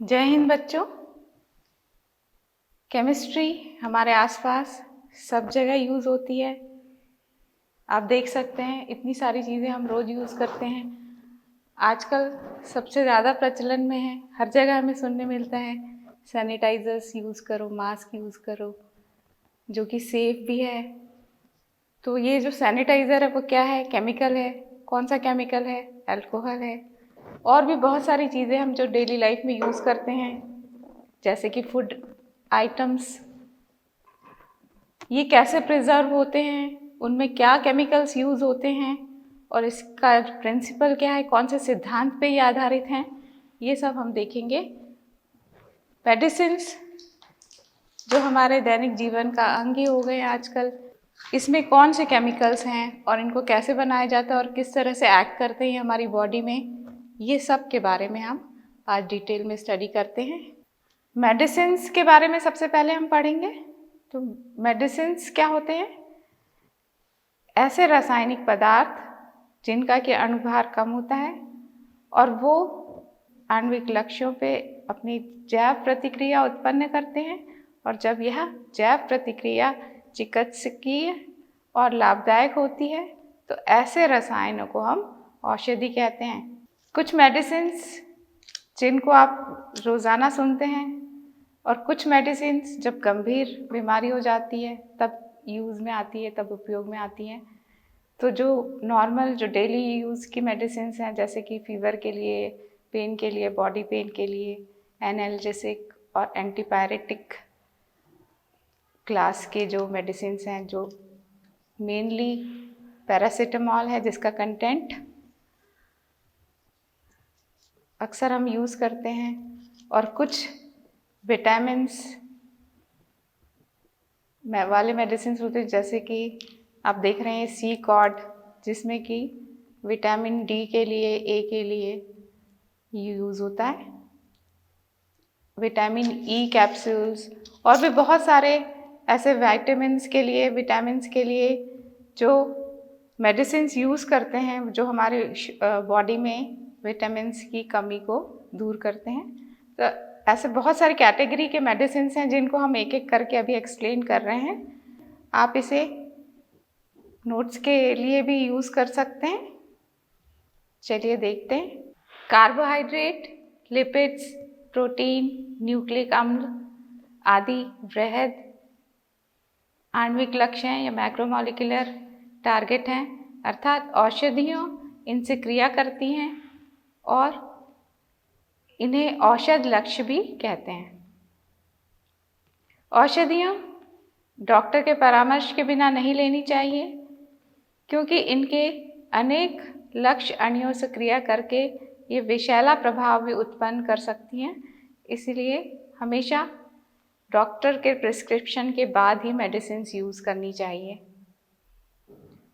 जय हिंद बच्चों। केमिस्ट्री हमारे आसपास सब जगह यूज़ होती है। आप देख सकते हैं इतनी सारी चीज़ें हम रोज़ यूज़ करते हैं। आजकल सबसे ज़्यादा प्रचलन में है, हर जगह हमें सुनने मिलता है सैनिटाइज़र्स यूज़ करो, मास्क यूज़ करो, जो कि सेफ़ भी है। तो ये जो सैनिटाइज़र है वो क्या है? केमिकल है। कौन सा केमिकल है? अल्कोहल है। और भी बहुत सारी चीज़ें हम जो डेली लाइफ में यूज़ करते हैं, जैसे कि फूड आइटम्स, ये कैसे प्रिजर्व होते हैं, उनमें क्या केमिकल्स यूज़ होते हैं और इसका प्रिंसिपल क्या है, कौन से सिद्धांत पे ये आधारित हैं, ये सब हम देखेंगे। मेडिसिन्स जो हमारे दैनिक जीवन का अंग ही हो गए हैं आजकल, इसमें कौन से केमिकल्स हैं और इनको कैसे बनाया जाता है और किस तरह से एक्ट करते हैं हमारी बॉडी में, ये सब के बारे में हम आज डिटेल में स्टडी करते हैं। मेडिसिन्स के बारे में सबसे पहले हम पढ़ेंगे। तो मेडिसिन्स क्या होते हैं? ऐसे रासायनिक पदार्थ जिनका कि अणुभार कम होता है और वो आणविक लक्ष्यों पे अपनी जैव प्रतिक्रिया उत्पन्न करते हैं, और जब यह जैव प्रतिक्रिया चिकित्सकीय और लाभदायक होती है तो ऐसे रसायनों को हम औषधि कहते हैं। कुछ मेडिसिन्स जिनको आप रोज़ाना सुनते हैं और कुछ मेडिसिन्स जब गंभीर बीमारी हो जाती है तब यूज़ में आती है, तब उपयोग में आती हैं। तो जो नॉर्मल जो डेली यूज़ की मेडिसिन्स हैं, जैसे कि फीवर के लिए, पेन के लिए, बॉडी पेन के लिए एनाल्जेसिक और एंटीपायरेटिक क्लास के जो मेडिसिन्स हैं, जो मेनली पैरासीटामॉल है जिसका कंटेंट अक्सर हम यूज़ करते हैं, और कुछ विटामिन्स वाले मेडिसिन्स होते हैं, जैसे कि आप देख रहे हैं सी कॉड, जिसमें कि विटामिन डी के लिए, ए के लिए यूज़ होता है, विटामिन ई कैप्सूल्स, और भी बहुत सारे ऐसे विटामिन्स के लिए, विटामिन्स के लिए जो मेडिसिन्स यूज़ करते हैं, जो हमारे बॉडी में विटामिन्स की कमी को दूर करते हैं। तो ऐसे बहुत सारी कैटेगरी के मेडिसिन्स हैं जिनको हम एक एक करके अभी एक्सप्लेन कर रहे हैं। आप इसे नोट्स के लिए भी यूज़ कर सकते हैं। चलिए देखते हैं। कार्बोहाइड्रेट, लिपिड्स, प्रोटीन, न्यूक्लिक अम्ल आदि वृहद आणविक लक्ष्य हैं या मैक्रोमोलिकुलर टारगेट हैं, अर्थात औषधियों इनसे क्रिया करती हैं और इन्हें औषध लक्ष्य भी कहते हैं। औषधियाँ डॉक्टर के परामर्श के बिना नहीं लेनी चाहिए, क्योंकि इनके अनेक लक्ष्य अणुओं से क्रिया करके ये विषैला प्रभाव भी उत्पन्न कर सकती हैं। इसलिए हमेशा डॉक्टर के प्रिस्क्रिप्शन के बाद ही मेडिसिन्स यूज़ करनी चाहिए।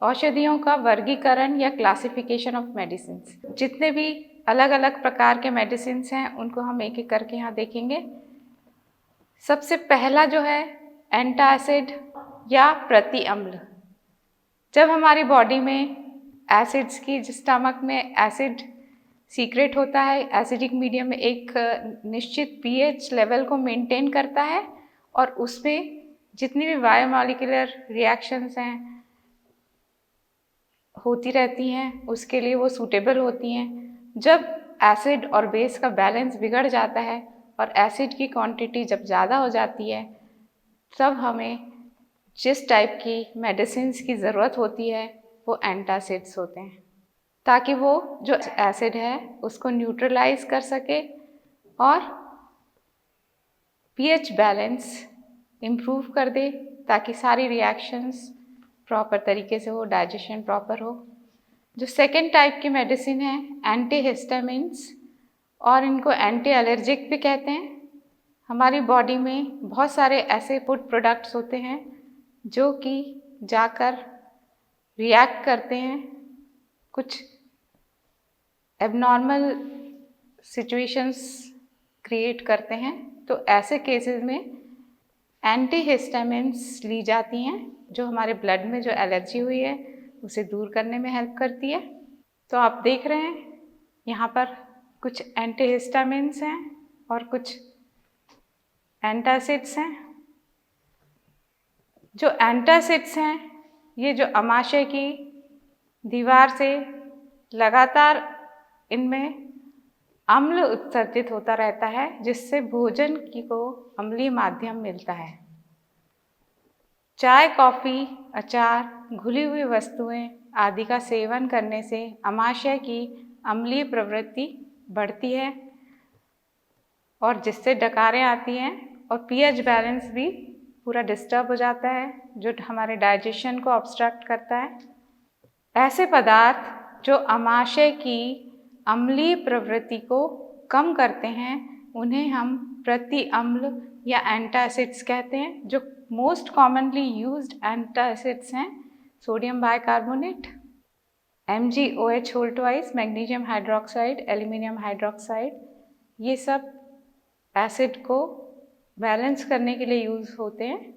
औषधियों का वर्गीकरण या क्लासिफिकेशन ऑफ मेडिसिन्स, जितने भी अलग अलग प्रकार के मेडिसिन्स हैं उनको हम एक एक करके यहाँ देखेंगे। सबसे पहला जो है एंटासिड या प्रति अम्ल। जब हमारी बॉडी में एसिड्स की, जिस स्टमक में एसिड सीक्रेट होता है, एसिडिक मीडियम में एक निश्चित पीएच लेवल को मेंटेन करता है, और उसमें जितनी भी बायोमॉलिक्यूलर रिएक्शंस हैं होती रहती हैं, उसके लिए वो सूटेबल होती हैं। जब एसिड और बेस का बैलेंस बिगड़ जाता है और एसिड की क्वांटिटी जब ज़्यादा हो जाती है, तब हमें जिस टाइप की मेडिसिन्स की ज़रूरत होती है वो एंटासिड्स होते हैं, ताकि वो जो एसिड है उसको न्यूट्रलाइज कर सके और पीएच बैलेंस इम्प्रूव कर दे, ताकि सारी रिएक्शंस प्रॉपर तरीके से हो, डाइजेशन प्रॉपर हो। जो सेकेंड टाइप की मेडिसिन है एंटीहिस्टामिन्स, और इनको एंटी एलर्जिक भी कहते हैं। हमारी बॉडी में बहुत सारे ऐसे फूड प्रोडक्ट्स होते हैं जो कि जाकर रिएक्ट करते हैं, कुछ एबनॉर्मल सिचुएशंस क्रिएट करते हैं। तो ऐसे केसेस में एंटीहिस्टामिन्स ली जाती हैं, जो हमारे ब्लड में जो एलर्जी हुई है उसे दूर करने में हेल्प करती है। तो आप देख रहे हैं यहाँ पर कुछ एंटीहिस्टामिन्स हैं और कुछ एंटासिड्स हैं। जो एंटासिड्स हैं ये जो अमाशय की दीवार से लगातार इनमें अम्ल उत्सर्जित होता रहता है, जिससे भोजन को अम्लीय माध्यम मिलता है। चाय, कॉफ़ी, अचार, घुली हुई वस्तुएं आदि का सेवन करने से अमाशय की अम्लीय प्रवृत्ति बढ़ती है और जिससे डकारें आती हैं और पीएच बैलेंस भी पूरा डिस्टर्ब हो जाता है, जो हमारे डाइजेशन को ऑब्स्ट्रक्ट करता है। ऐसे पदार्थ जो अमाशय की अम्लीय प्रवृत्ति को कम करते हैं उन्हें हम प्रतिअम्ल या एंटासिड्स कहते हैं। जो मोस्ट कॉमनली यूज्ड एंटासिड्स हैं sodium bicarbonate, MgOH whole twice, magnesium hydroxide, aluminium hydroxide, ये सब एसिड को बैलेंस करने के लिए यूज होते हैं।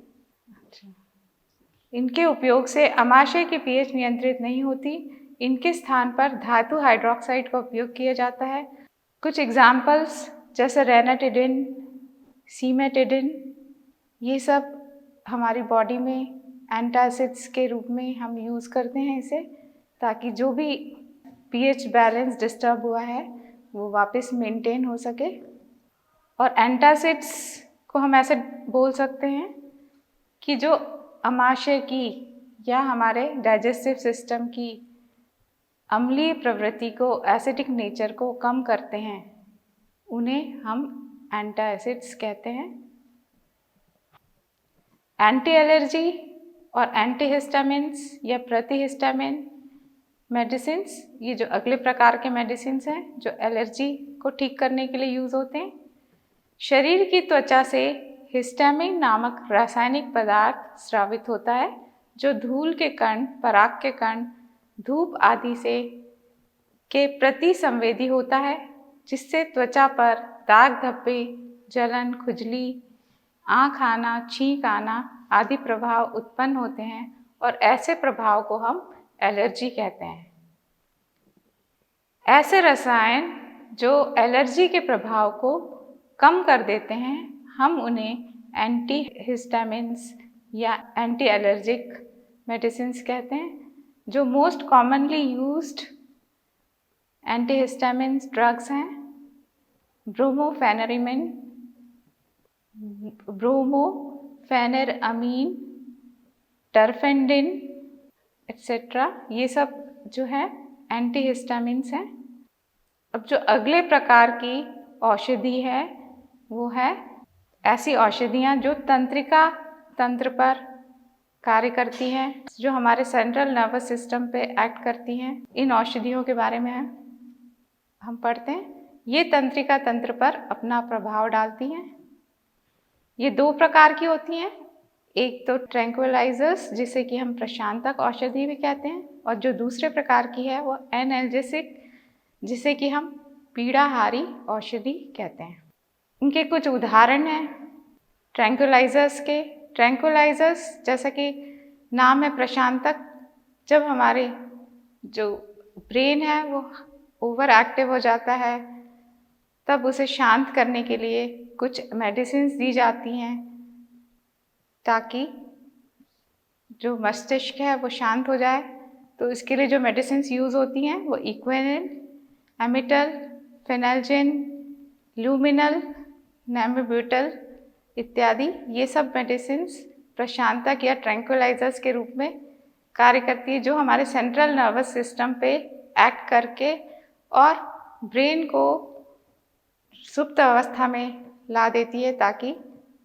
इनके उपयोग से अमाशय की पीएच नियंत्रित नहीं होती। इनके स्थान पर धातु हाइड्रोक्साइड का उपयोग किया जाता है। कुछ एग्जाम्पल्स जैसे रेनाटिडिन, सीमेटिडिन, ये सब हमारी बॉडी में एंटासिड्स के रूप में हम यूज़ करते हैं इसे, ताकि जो भी पीएच बैलेंस डिस्टर्ब हुआ है वो वापस मेंटेन हो सके। और एंटासिड्स को हम ऐसे बोल सकते हैं कि जो अमाशय की या हमारे डाइजेस्टिव सिस्टम की अम्लीय प्रवृत्ति को, एसिडिक नेचर को कम करते हैं, उन्हें हम एंटासिड्स कहते हैं। एंटी एलर्जी और एंटीहिस्टामिन्स या प्रतिहिस्टामिन मेडिसिन्स, ये जो अगले प्रकार के मेडिसिन्स हैं जो एलर्जी को ठीक करने के लिए यूज़ होते हैं। शरीर की त्वचा से हिस्टामिन नामक रासायनिक पदार्थ स्रावित होता है, जो धूल के कण, पराग के कण, धूप आदि से के प्रति संवेदी होता है, जिससे त्वचा पर दाग धब्बे, जलन, खुजली, आँख आना, छींक आना आदि प्रभाव उत्पन्न होते हैं और ऐसे प्रभाव को हम एलर्जी कहते हैं। ऐसे रसायन जो एलर्जी के प्रभाव को कम कर देते हैं, हम उन्हें एंटीहिस्टामिन्स या एंटी एलर्जिक मेडिसिन्स कहते हैं। जो most commonly used antihistamines drugs हैं ब्रोमोफेनेरामिन, ब्रोमोफेनेरामीन, टर्फेंडिन एक्सेट्रा, ये सब जो है एंटीहिस्टामिन्स हैं। अब जो अगले प्रकार की औषधि है वो है ऐसी औषधियाँ जो तंत्रिका तंत्र पर कार्य करती हैं, जो हमारे सेंट्रल नर्वस सिस्टम पे एक्ट करती हैं। इन औषधियों के बारे में हम पढ़ते हैं। ये तंत्रिका तंत्र पर अपना प्रभाव डालती हैं। ये दो प्रकार की होती हैं, एक तो ट्रैंक्विलाइजर्स जिसे कि हम प्रशांतक औषधि भी कहते हैं, और जो दूसरे प्रकार की है वो एनाल्जेसिक जिसे कि हम पीड़ाहारी औषधि कहते हैं। इनके कुछ उदाहरण हैं ट्रैंक्विलाइजर्स के। ट्रैंक्विलाइजर्स जैसा कि नाम है प्रशांतक, जब हमारे जो ब्रेन है वो ओवर एक्टिव हो जाता है तब उसे शांत करने के लिए कुछ मेडिसिन्स दी जाती हैं ताकि जो मस्तिष्क है वो शांत हो जाए। तो इसके लिए जो मेडिसिन्स यूज़ होती हैं वो इक्विनिन, एमिटल, फेनाल्जिन, ल्यूमिनल, नैम्बिब्यूटल इत्यादि, ये सब मेडिसिन्स प्रशांतक या ट्रैंक्विलाइजर्स के रूप में कार्य करती है, जो हमारे सेंट्रल नर्वस सिस्टम पे एक्ट करके और ब्रेन को सुप्त अवस्था में ला देती है ताकि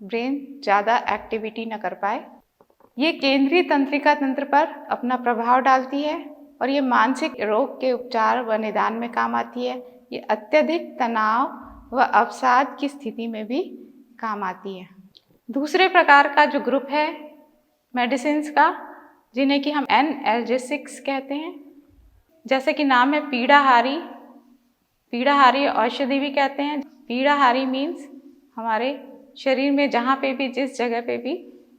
ब्रेन ज़्यादा एक्टिविटी न कर पाए। ये केंद्रीय तंत्रिका तंत्र पर अपना प्रभाव डालती है और ये मानसिक रोग के उपचार व निदान में काम आती है। ये अत्यधिक तनाव व अवसाद की स्थिति में भी काम आती है। दूसरे प्रकार का जो ग्रुप है मेडिसिन्स का, जिन्हें कि हम एनाल्जेसिक्स कहते हैं, जैसे कि नाम है पीड़ाहारी, पीड़ाहारी औषधि भी कहते हैं। पीड़ाहारी मीन्स हमारे शरीर में जहाँ पे भी, जिस जगह पे भी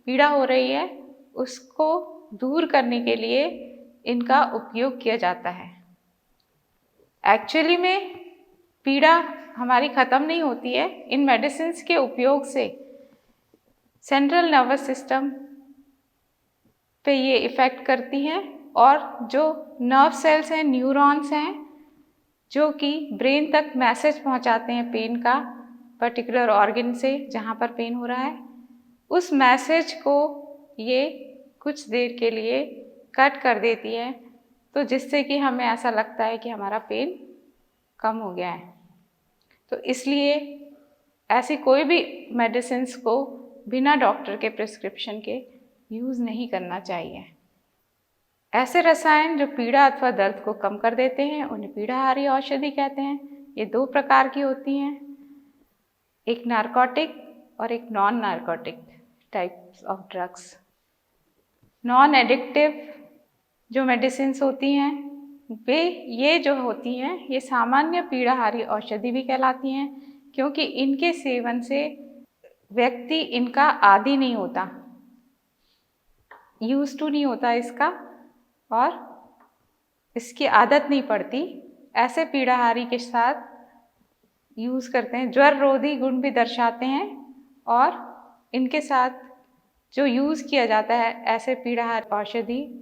पीड़ा हो रही है उसको दूर करने के लिए इनका उपयोग किया जाता है। एक्चुअली में पीड़ा हमारी ख़त्म नहीं होती है। इन मेडिसिन्स के उपयोग से सेंट्रल नर्वस सिस्टम पे ये इफ़ेक्ट करती हैं और जो नर्व सेल्स हैं, न्यूरॉन्स हैं, जो कि ब्रेन तक मैसेज पहुंचाते हैं पेन का पर्टिकुलर ऑर्गन से जहां पर पेन हो रहा है, उस मैसेज को ये कुछ देर के लिए कट कर देती है, तो जिससे कि हमें ऐसा लगता है कि हमारा पेन कम हो गया है। तो इसलिए ऐसी कोई भी मेडिसिन्स को बिना डॉक्टर के प्रिस्क्रिप्शन के यूज़ नहीं करना चाहिए। ऐसे रसायन जो पीड़ा अथवा दर्द को कम कर देते हैं उन्हें पीड़ाहारी औषधि कहते हैं। ये 2 प्रकार की होती हैं, एक नारकोटिक और एक non narcotic types of drugs. Non addictive जो मेडिसिन्स होती हैं वे ये जो होती हैं ये सामान्य पीड़ाहारी औषधि भी कहलाती हैं, क्योंकि इनके सेवन से व्यक्ति इनका आदी नहीं होता, यूज टू नहीं होता इसका और इसकी आदत नहीं पड़ती। ऐसे पीड़ाहारी के साथ यूज़ करते हैं, ज्वर रोधी गुण भी दर्शाते हैं और इनके साथ जो यूज़ किया जाता है ऐसे पीड़ाहारी औषधि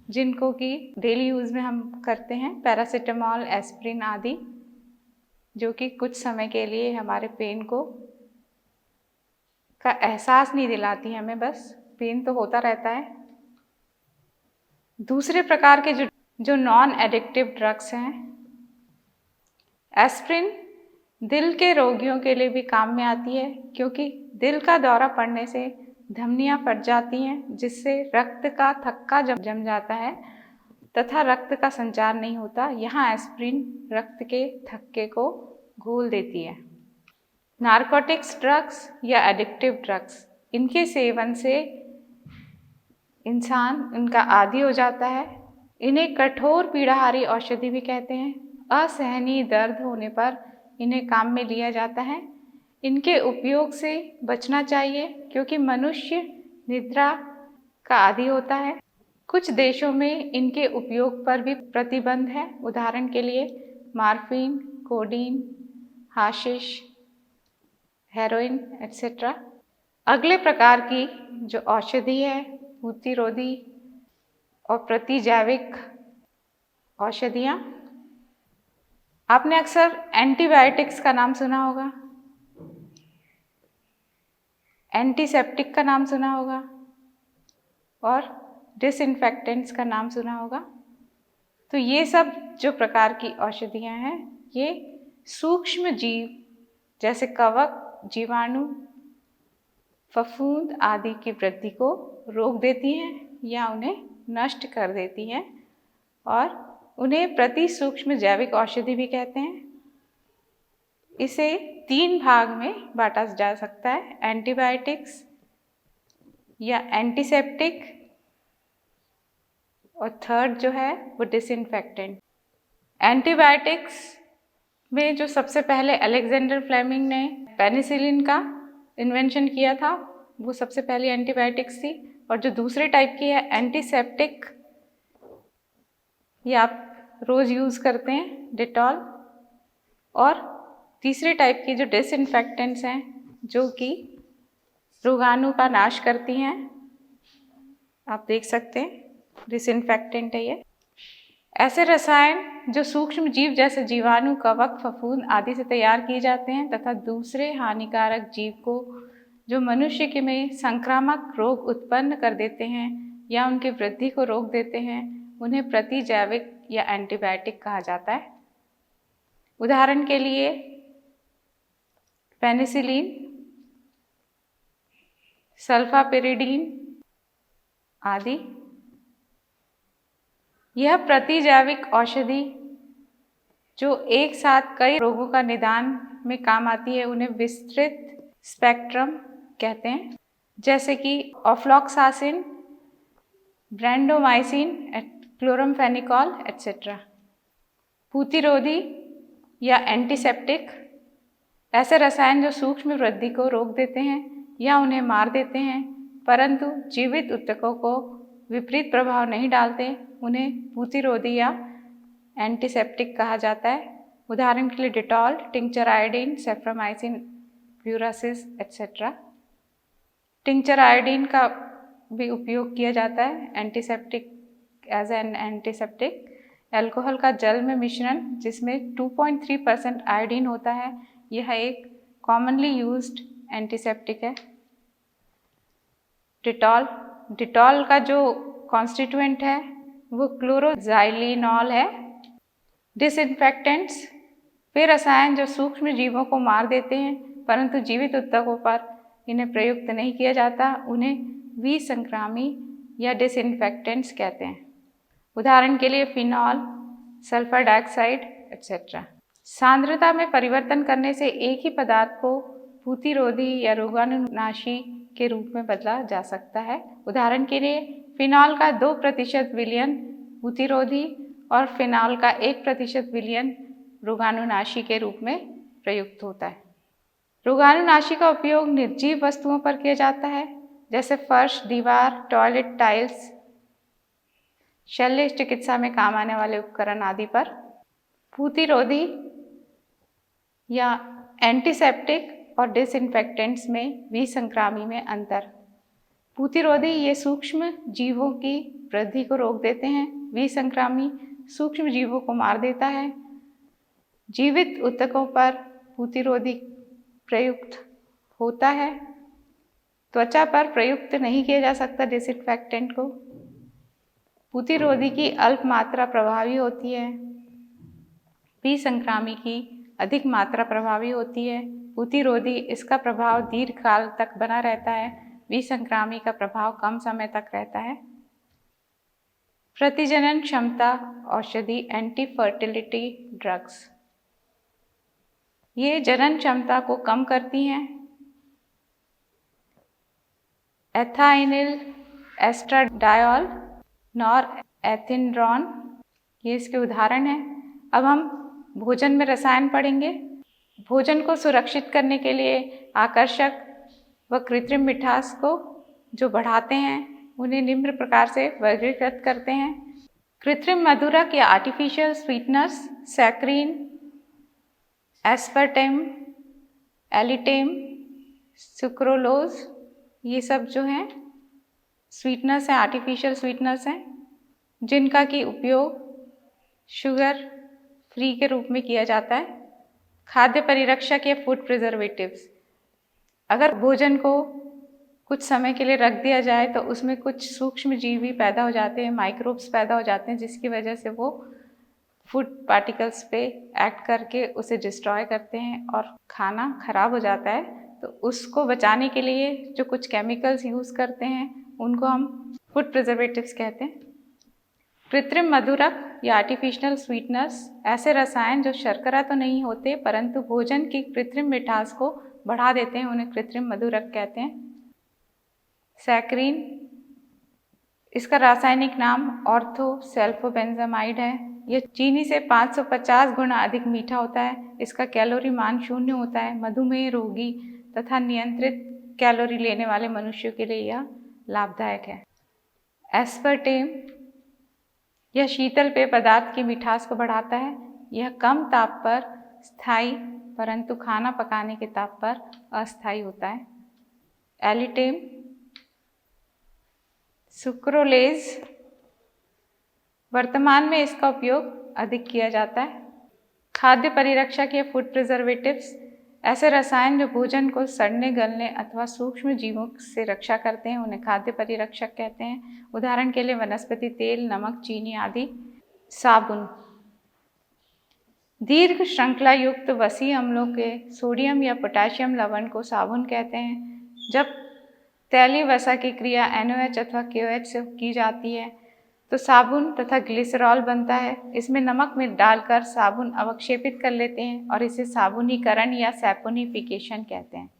जिनको कि डेली यूज़ में हम करते हैं, पैरासीटामोल, एस्प्रिन आदि, जो कि कुछ समय के लिए हमारे पेन का एहसास नहीं दिलाती, हमें बस पेन तो होता रहता है। दूसरे प्रकार के जो नॉन एडिक्टिव ड्रग्स हैं, एस्प्रिन दिल के रोगियों के लिए भी काम में आती है, क्योंकि दिल का दौरा पड़ने से धमनियाँ फट जाती हैं, जिससे रक्त का थक्का जम जाता है तथा रक्त का संचार नहीं होता। यहाँ एस्प्रिन रक्त के थक्के को घोल देती है। नारकोटिक्स ड्रग्स या एडिक्टिव ड्रग्स, इनके सेवन से इंसान इनका आदी हो जाता है। इन्हें कठोर पीड़ाहारी औषधि भी कहते हैं। असहनीय दर्द होने पर इन्हें काम में लिया जाता है। इनके उपयोग से बचना चाहिए, क्योंकि मनुष्य निद्रा का आदी होता है। कुछ देशों में इनके उपयोग पर भी प्रतिबंध है, उदाहरण के लिए मार्फिन, कोडीन, हाशिश, हेरोइन एट्सेट्रा। अगले प्रकार की जो औषधि है, प्रतिरोधी और प्रतिजैविक औषधियाँ। आपने अक्सर एंटीबायोटिक्स का नाम सुना होगा, एंटीसेप्टिक का नाम सुना होगा और डिसइंफेक्टेंट्स का नाम सुना होगा। तो ये सब जो प्रकार की औषधियाँ हैं, ये सूक्ष्म जीव जैसे कवक, जीवाणु, फफूंद आदि की वृद्धि को रोक देती हैं या उन्हें नष्ट कर देती हैं, और उन्हें प्रति सूक्ष्म जैविक औषधि भी कहते हैं। इसे 3 भाग में बांटा जा सकता है, एंटीबायोटिक्स या एंटीसेप्टिक, और थर्ड जो है वो डिसइंफेक्टेंट। एंटीबायोटिक्स में जो सबसे पहले अलेक्जेंडर फ्लेमिंग ने पेनिसिलिन का इन्वेंशन किया था, वो सबसे पहली एंटीबायोटिक्स थी। और जो दूसरे टाइप की है एंटीसेप्टिक, ये आप रोज़ यूज़ करते हैं, डिटॉल। और तीसरे टाइप की जो डिसइंफेक्टेंट्स हैं, जो कि रोगाणु का नाश करती हैं, आप देख सकते हैं डिसइंफेक्टेंट है ये। ऐसे रसायन जो सूक्ष्म जीव जैसे जीवाणु, कवक, फफूंद आदि से तैयार किए जाते हैं तथा दूसरे हानिकारक जीव को जो मनुष्य के में संक्रामक रोग उत्पन्न कर देते हैं या उनकी वृद्धि को रोक देते हैं, उन्हें प्रतिजैविक या एंटीबायोटिक कहा जाता है। उदाहरण के लिए पेनिसिलिन, सल्फापिरिडीन आदि। यह प्रतिजैविक औषधि जो एक साथ कई रोगों का निदान में काम आती है, उन्हें विस्तृत स्पेक्ट्रम कहते हैं, जैसे कि ऑफ्लॉक्सासिन, ब्रेंडोमाइसिन, क्लोरमफेनिकॉल एट्सेट्रा। प्रतिरोधी या एंटीसेप्टिक, ऐसे रसायन जो सूक्ष्म वृद्धि को रोक देते हैं या उन्हें मार देते हैं, परंतु जीवित ऊतकों को विपरीत प्रभाव नहीं डालते, उन्हें प्रतिरोधी या एंटीसेप्टिक कहा जाता है। उदाहरण के लिए डिटॉल, टिंक्चर आयोडीन, सेफ्रामाइसिन, ब्यूरासिस एक्सेट्रा। टिंक्चर आयोडीन का भी उपयोग किया जाता है antiseptic, as an antiseptic. Alcohol का जल में मिश्रण जिसमें 2.3% आयोडीन होता है, यह एक कॉमनली यूज्ड एंटीसेप्टिक है। डिटॉल का जो कॉन्स्टिट्यूएंट है वो क्लोरोजाइलिनॉल है। डिसइंफेक्टेंट्स वे रसायन जो सूक्ष्म जीवों को मार देते हैं परंतु जीवित ऊतकों पर इन्हें प्रयुक्त नहीं किया जाता, उन्हें विसंक्रामी या डिसइंफेक्टेंट्स कहते हैं। उदाहरण के लिए फिनॉल, सल्फर डाइऑक्साइड एक्सेट्रा। सांद्रता में परिवर्तन करने से एक ही पदार्थ को प्रतिरोधी या रोगाणुनाशी के रूप में बदला जा सकता है। उदाहरण के लिए फिनॉल का 2% विलयन प्रतिरोधी और फिनॉल का 1% विलयन रोगाणुनाशी के रूप में प्रयुक्त होता है। रोगाणुनाशी का उपयोग निर्जीव वस्तुओं पर किया जाता है जैसे फर्श, दीवार, टॉयलेट टाइल्स, शल्य चिकित्सा में काम आने वाले उपकरण आदि पर। प्रतिरोधी या एंटीसेप्टिक और डिसइंफेक्टेंट्स में विसंक्रामी में अंतर। प्रतिरोधी ये सूक्ष्म जीवों की वृद्धि को रोक देते हैं, विसंक्रामी सूक्ष्म जीवों को मार देता है। जीवित ऊतकों पर प्रतिरोधी प्रयुक्त होता है, त्वचा पर प्रयुक्त नहीं किया जा सकता डिसइंफेक्टेंट को। प्रतिरोधी की अल्प मात्रा प्रभावी होती है, विसंक्रामी की अधिक मात्रा प्रभावी होती है। प्रतिरोधी इसका प्रभाव दीर्घ काल तक बना रहता है, विसंक्रामी का प्रभाव कम समय तक रहता है। प्रतिजनन क्षमता औषधि एंटी फर्टिलिटी ड्रग्स, ये जनन क्षमता को कम करती हैं। एथाइनिल एस्ट्राडायोल, नॉरएथिंड्रोन, ये इसके उदाहरण हैं। अब हम भोजन में रसायन पढ़ेंगे। भोजन को सुरक्षित करने के लिए आकर्षक व कृत्रिम मिठास को जो बढ़ाते हैं उन्हें निम्न प्रकार से वर्गीकृत करते हैं। कृत्रिम मधुरक या artificial sweeteners, saccharin, aspartame, alitame, sucralose, ये सब जो हैं स्वीटनर्स हैं, आर्टिफिशियल स्वीटनर्स हैं, जिनका की उपयोग शुगर फ्री के रूप में किया जाता है। खाद्य परिरक्षक या फूड प्रिजर्वेटिव्स, अगर भोजन को कुछ समय के लिए रख दिया जाए तो उसमें कुछ सूक्ष्म जीवी पैदा हो जाते हैं, माइक्रोब्स पैदा हो जाते हैं, जिसकी वजह से वो फूड पार्टिकल्स पे एक्ट करके उसे डिस्ट्रॉय करते हैं और खाना खराब हो जाता है। तो उसको बचाने के लिए जो कुछ केमिकल्स यूज़ करते हैं उनको हम फूड प्रिजर्वेटिव्स कहते हैं। कृत्रिम मधुरक या आर्टिफिशियल स्वीटनर्स ऐसे रसायन जो शर्करा तो नहीं होते परंतु भोजन की कृत्रिम मिठास को बढ़ा देते हैं, उन्हें कृत्रिम मधुरक कहते हैं। सैक्रीन, इसका रासायनिक नाम ऑर्थोसल्फोबेंजामाइड है। यह चीनी से 550 गुना अधिक मीठा होता है। इसका कैलोरी मान 0 होता है। मधुमेह रोगी तथा नियंत्रित कैलोरी लेने वाले मनुष्यों के लिए यह लाभदायक है। एस्पर्टेम, यह शीतल पेय पदार्थ की मिठास को बढ़ाता है। यह कम ताप पर स्थायी परंतु खाना पकाने के ताप पर अस्थायी होता है। एलिटेम, सुक्रोलेज, वर्तमान में इसका उपयोग अधिक किया जाता है। खाद्य परिरक्षक या फूड प्रिजर्वेटिव्स ऐसे रसायन जो भोजन को सड़ने, गलने अथवा सूक्ष्म जीवों से रक्षा करते हैं, उन्हें खाद्य परिरक्षक कहते हैं। उदाहरण के लिए वनस्पति तेल, नमक, चीनी आदि। साबुन, दीर्घ श्रृंखला युक्त वसी अम्लों के सोडियम या पोटेशियम लवण को साबुन कहते हैं। जब तैलीय वसा की क्रिया NaOH अथवा KOH से की जाती है तो साबुन तथा ग्लिसरॉल बनता है। इसमें नमक में डालकर साबुन अवक्षेपित कर लेते हैं और इसे साबुनीकरण या सैपोनिफिकेशन कहते हैं।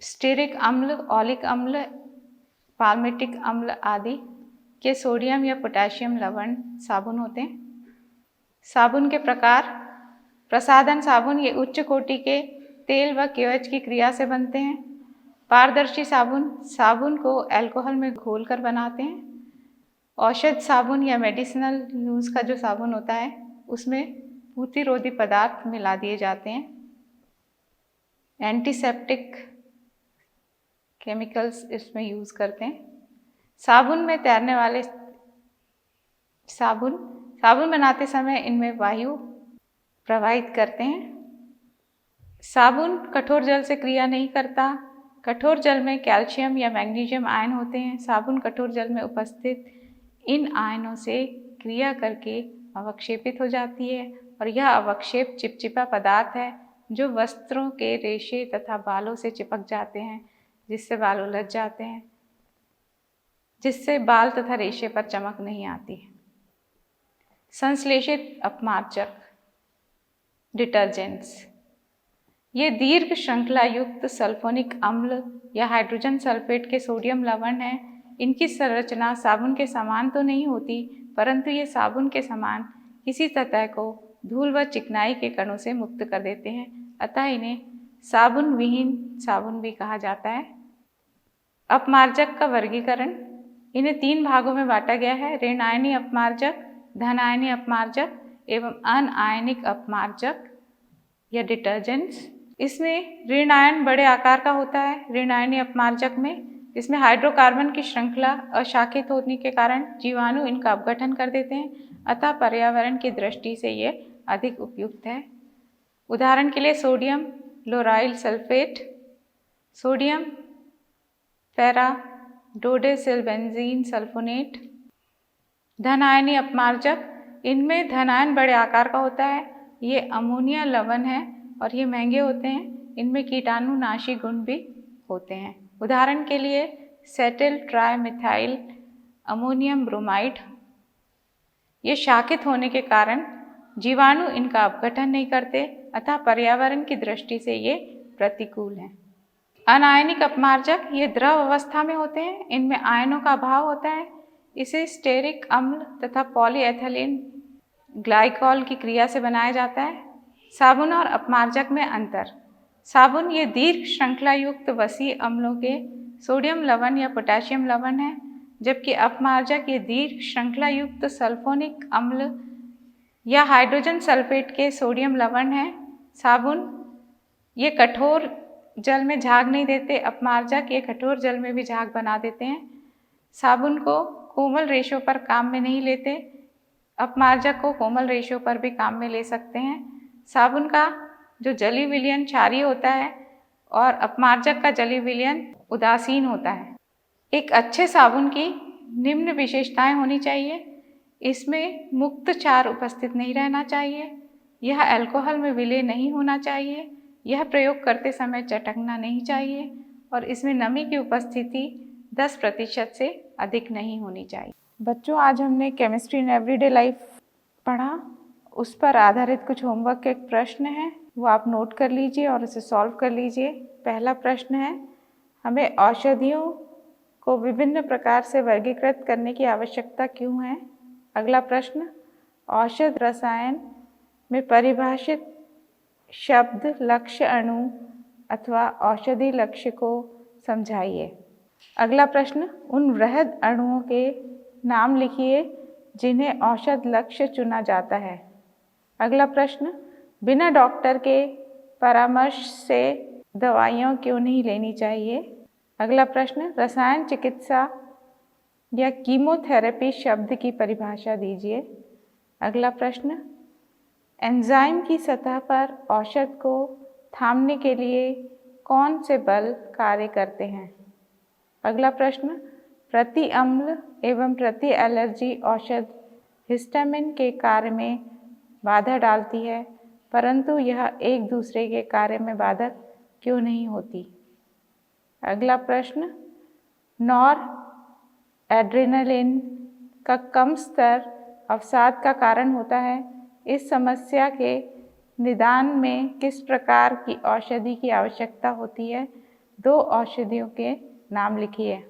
स्टेरिक अम्ल, ऑलिक अम्ल, पाल्मिटिक अम्ल आदि के सोडियम या पोटेशियम लवण साबुन होते हैं। साबुन के प्रकार, प्रसाधन साबुन ये उच्च कोटि के तेल व KOH की क्रिया से बनते हैं। पारदर्शी साबुन, साबुन को अल्कोहल में घोलकर बनाते हैं। औषध साबुन या मेडिसिनल यूज़ का जो साबुन होता है उसमें प्रतिरोधी पदार्थ मिला दिए जाते हैं। एंटीसेप्टिक केमिकल्स इसमें यूज़ करते हैं। साबुन में तैरने वाले साबुन बनाते समय इनमें वायु प्रवाहित करते हैं। साबुन कठोर जल से क्रिया नहीं करता। कठोर जल में कैल्शियम या मैग्नीशियम आयन होते हैं। साबुन कठोर जल में उपस्थित इन आयनों से क्रिया करके अवक्षेपित हो जाती है और यह अवक्षेप चिपचिपा पदार्थ है जो वस्त्रों के रेशे तथा बालों से चिपक जाते हैं, जिससे बाल उलझ जाते हैं, जिससे बाल तथा रेशे पर चमक नहीं आती। संश्लेषित अपमार्जक डिटर्जेंट्स, ये दीर्घ श्रृंखला युक्त सल्फोनिक अम्ल या हाइड्रोजन सल्फेट के सोडियम लवण है। इनकी संरचना साबुन के समान तो नहीं होती, परंतु ये साबुन के समान किसी सतह को धूल व चिकनाई के कणों से मुक्त कर देते हैं, अतः इन्हें साबुन विहीन साबुन भी कहा जाता है। अपमार्जक का वर्गीकरण, इन्हें 3 भागों में बांटा गया है: ऋण आयनीय अपमार्जक, धन आयनीय अपमार्जक एवं अनआयनिक अपमार्जक या डिटर्जेंट्स। इसमें ऋण आयन बड़े आकार का होता है। ऋण आयनीय अपमार्जक में इसमें हाइड्रोकार्बन की श्रृंखला अशाखित होने के कारण जीवाणु इनका अपघटन कर देते हैं, अतः पर्यावरण की दृष्टि से ये अधिक उपयुक्त है। उदाहरण के लिए sodium lauryl sulphate, sodium paradodecylbenzene sulphonate. धन आयनीय अपमार्जक, इनमें धन आयन बड़े आकार का होता है। ये अमोनिया लवण है और ये महंगे होते हैं। इनमें कीटाणुनाशी गुण भी होते हैं। उदाहरण के लिए सेटिल ट्राइमिथाइल अमोनियम ब्रोमाइड। ये शाखित होने के कारण जीवाणु इनका अपघटन नहीं करते, अतः पर्यावरण की दृष्टि से ये प्रतिकूल हैं। अनायनिक अपमार्जक, ये द्रव अवस्था में होते हैं। इनमें आयनों का अभाव होता है। इसे स्टेरिक अम्ल तथा पॉलीएथिलीन ग्लाइकॉल की क्रिया से बनाया जाता है। साबुन और अपमार्जक में अंतर, साबुन ये दीर्घ श्रृंखला युक्त वसीय अम्लों के सोडियम लवण या पोटेशियम लवण है, जबकि अपमार्जक ये दीर्घ श्रृंखला युक्त सल्फोनिक अम्ल या हाइड्रोजन सल्फेट के सोडियम लवण है। साबुन ये कठोर जल में झाग नहीं देते, अपमार्जक ये कठोर जल में भी झाग बना देते हैं। साबुन को कोमल रेशों पर काम में नहीं लेते, अपमार्जक को कोमल रेशों पर भी काम में ले सकते हैं। साबुन का जो जलीय विलयन क्षारीय होता है और अपमार्जक का जलीय विलयन उदासीन होता है। एक अच्छे साबुन की निम्न विशेषताएं होनी चाहिए। इसमें मुक्त क्षार उपस्थित नहीं रहना चाहिए। यह अल्कोहल में विलय नहीं होना चाहिए। यह प्रयोग करते समय चटकना नहीं चाहिए और इसमें नमी की उपस्थिति 10% से अधिक नहीं होनी चाहिए। बच्चों, आज हमने केमिस्ट्री इन एवरीडे लाइफ पढ़ा। उस पर आधारित कुछ होमवर्क के प्रश्न हैं, वो आप नोट कर लीजिए और उसे सॉल्व कर लीजिए। पहला प्रश्न है, हमें औषधियों को विभिन्न प्रकार से वर्गीकृत करने की आवश्यकता क्यों है? अगला प्रश्न, औषध रसायन में परिभाषित शब्द लक्ष्य अणु अथवा औषधि लक्ष्य को समझाइए। अगला प्रश्न, उन वृहद अणुओं के नाम लिखिए जिन्हें औषध लक्ष्य चुना जाता है। अगला प्रश्न, बिना डॉक्टर के परामर्श से दवाइयाँ क्यों नहीं लेनी चाहिए? अगला प्रश्न, रसायन चिकित्सा या कीमोथेरेपी शब्द की परिभाषा दीजिए। अगला प्रश्न, एंजाइम की सतह पर औषध को थामने के लिए कौन से बल कार्य करते हैं? अगला प्रश्न, प्रति अम्ल एवं प्रति एलर्जी औषध हिस्टामिन के कार्य में बाधा डालती है, परंतु यह एक दूसरे के कार्य में बाधक क्यों नहीं होती? अगला प्रश्न, नॉर एड्रेनालिन का कम स्तर अवसाद का कारण होता है। इस समस्या के निदान में किस प्रकार की औषधि की आवश्यकता होती है? 2 औषधियों के नाम लिखिए।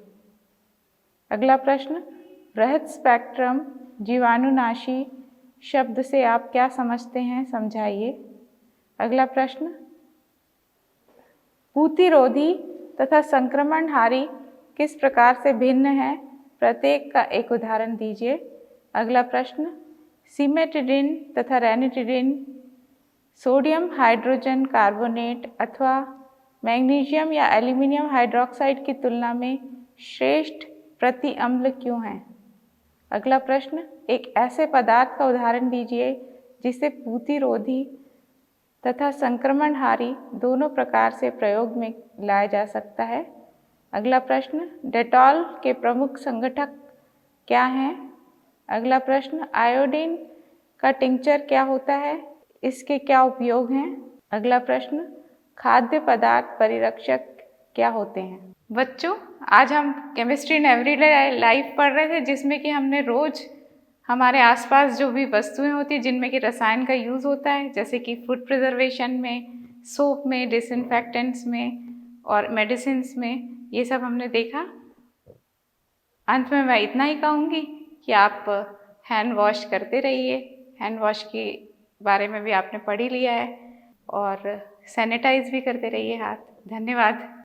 अगला प्रश्न, बृहद स्पेक्ट्रम जीवाणुनाशी शब्द से आप क्या समझते हैं? समझाइए। अगला प्रश्न, प्रतिरोधी तथा संक्रमणहारी किस प्रकार से भिन्न है? प्रत्येक का एक उदाहरण दीजिए। अगला प्रश्न, सिमेटिडिन तथा रेनिटिडिन सोडियम हाइड्रोजन कार्बोनेट अथवा मैग्नीशियम या एल्यूमिनियम हाइड्रोक्साइड की तुलना में श्रेष्ठ प्रति अम्ल क्यों हैं? अगला प्रश्न, एक ऐसे पदार्थ का उदाहरण दीजिए जिसे प्रतिरोधी तथा संक्रमणहारी दोनों प्रकार से प्रयोग में लाया जा सकता है। अगला प्रश्न, डेटॉल के प्रमुख संगठक क्या हैं? अगला प्रश्न, आयोडीन का टिंचर क्या होता है? इसके क्या उपयोग हैं? अगला प्रश्न, खाद्य पदार्थ परिरक्षक क्या होते हैं? बच्चों, आज हम केमिस्ट्री इन एवरीडे लाइफ पढ़ रहे थे, जिसमें कि हमने रोज हमारे आसपास जो भी वस्तुएं होती हैं जिनमें कि रसायन का यूज़ होता है, जैसे कि फूड प्रिजर्वेशन में, सोप में, डिसइंफेक्टेंट्स में और मेडिसिन्स में, ये सब हमने देखा। अंत में मैं इतना ही कहूँगी कि आप हैंड वॉश करते रहिए। हैंड वॉश के बारे में भी आपने पढ़ ही लिया है और सैनिटाइज भी करते रहिए हाथ। धन्यवाद।